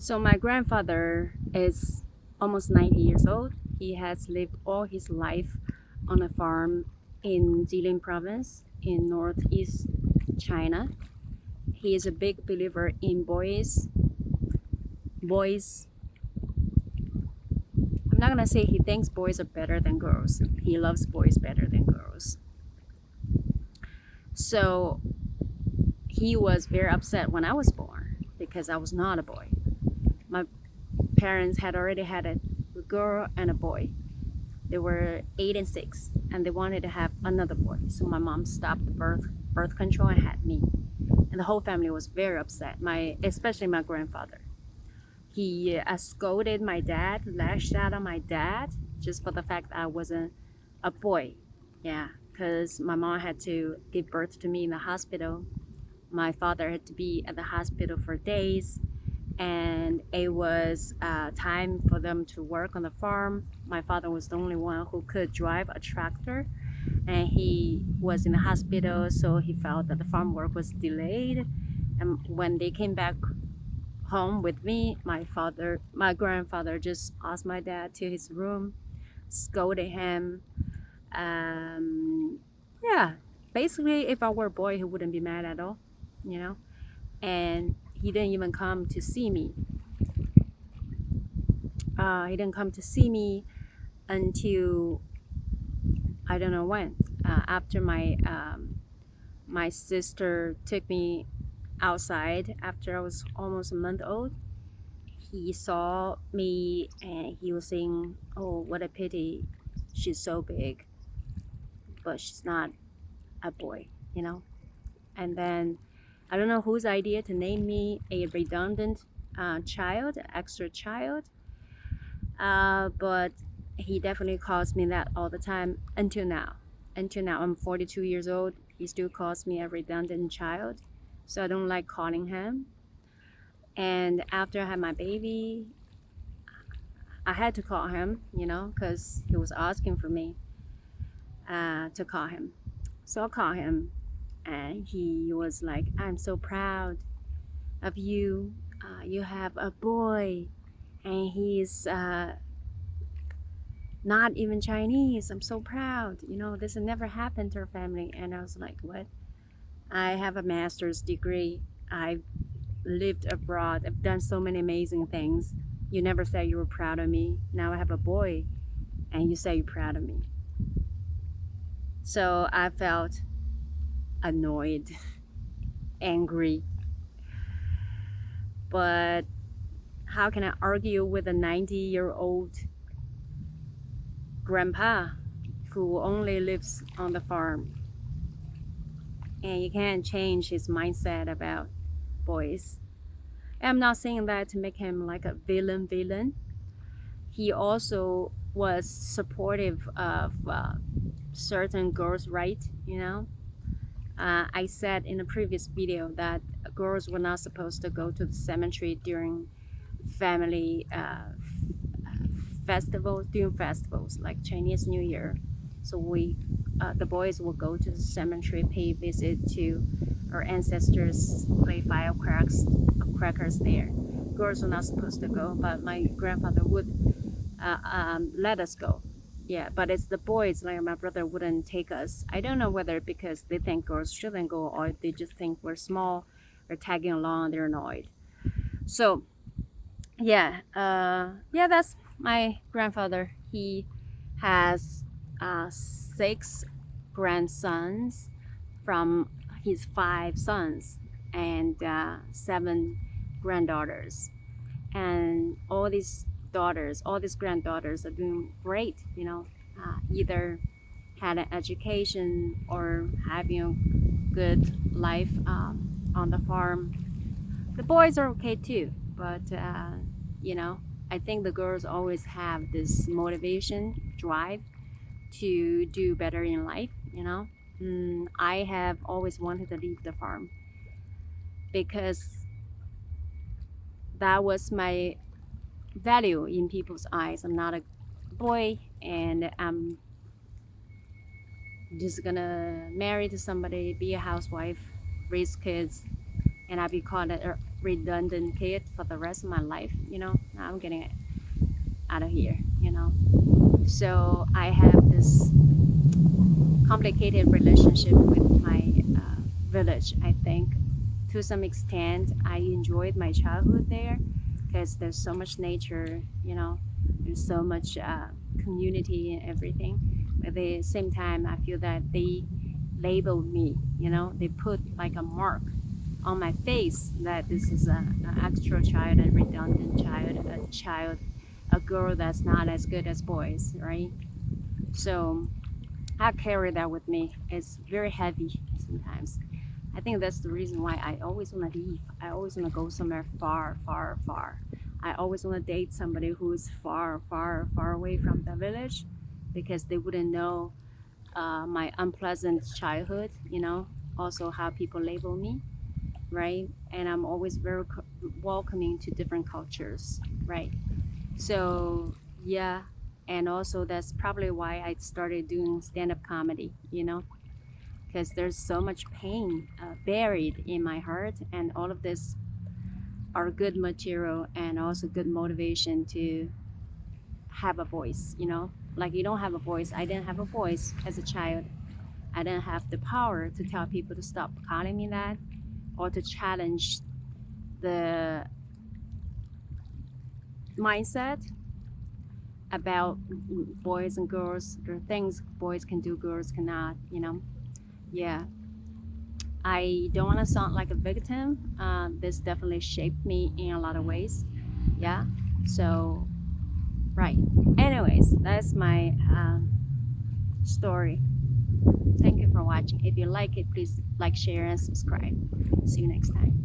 So my grandfather is almost 90 years old. He has lived all his life on a farm in Jilin province in northeast China. He is a big believer in boys. I'm not gonna say he thinks boys are better than girls. He loves boys better than girls. So he was very upset when I was born because I was not a boy. My parents had already had a girl and a boy. They were 8 and 6, and they wanted to have another boy. So my mom stopped the birth control and had me, and the whole family was very upset. Especially my grandfather. He scolded my dad, lashed out on my dad, just for the fact that I wasn't a boy. Yeah, because my mom had to give birth to me in the hospital. My father had to be at the hospital for days, and it was time for them to work on the farm. My father was the only one who could drive a tractor, and he was in the hospital, so he felt that the farm work was delayed. And when they came back home with me, my grandfather just asked my dad to his room, scolded him. Yeah, basically, if I were a boy, he wouldn't be mad at all, you know. And he didn't even come to see me. He didn't come to see me until I don't know when. After my sister took me outside after I was almost a month old, he saw me and he was saying, "Oh, what a pity! She's so big, but she's not a boy," you know. And then I don't know whose idea to name me a redundant child, extra child. But he definitely calls me that all the time until now. Until now, I'm 42 years old. He still calls me a redundant child. So I don't like calling him. And after I had my baby, I had to call him, because he was asking for me to call him. So I called him, and he was like, "I'm so proud of you. You have a boy, and he's not even Chinese. I'm so proud. This had never happened to our family." And I was like, "What? I have a master's degree. I've lived abroad. I've done so many amazing things. You never said you were proud of me. Now I have a boy, and you say you're proud of me." So I felt annoyed, angry. But how can I argue with a 90-year-old grandpa who only lives on the farm? And you can't change his mindset about boys. I'm not saying that to make him like a villain. He also was supportive of certain girls' right. I said in a previous video that girls were not supposed to go to the cemetery during family festivals like Chinese New Year. So the boys will go to the cemetery, pay visit to our ancestors, play crackers there. Girls were not supposed to go, but my grandfather would let us go. Yeah, but it's the boys, like my brother wouldn't take us. I don't know whether because they think girls shouldn't go or they just think we're small, we're tagging along, they're annoyed. So yeah, that's my grandfather. He has 6 grandsons from his 5 sons, and 7 granddaughters. And all these granddaughters are doing great, either had an education or having a good life on the farm. The boys are okay too, but I think the girls always have this motivation, drive to do better in life. I have always wanted to leave the farm because that was my value in people's eyes. I'm not a boy, and I'm just gonna marry to somebody, be a housewife, raise kids, and I'll be called redundant kid for the rest of my life. Now I'm getting out of here. So I have this complicated relationship with my village. I think to some extent I enjoyed my childhood there because there's so much nature. There's so much community and everything. But at the same time, I feel that they labeled me. They put like a mark on my face that this is an extra child, a redundant child, a girl that's not as good as boys, right? So I carry that with me. It's very heavy sometimes. I think that's the reason why I always want to leave. I always want to go somewhere far, far, far. I always want to date somebody who is far, far, far away from the village because they wouldn't know my unpleasant childhood, also how people label me, right? And I'm always very welcoming to different cultures, right? So, yeah. And also, that's probably why I started doing stand up comedy, because there's so much pain buried in my heart, and all of this are good material and also good motivation to have a voice. Like you don't have a voice. I didn't have a voice as a child. I didn't have the power to tell people to stop calling me that or to challenge the mindset about boys and girls. There are things boys can do, girls cannot. Yeah. I don't want to sound like a victim. This definitely shaped me in a lot of ways. Yeah. So, right. Anyways, that's my story. Thank you for watching. If you like it, please like, share, and subscribe. See you next time.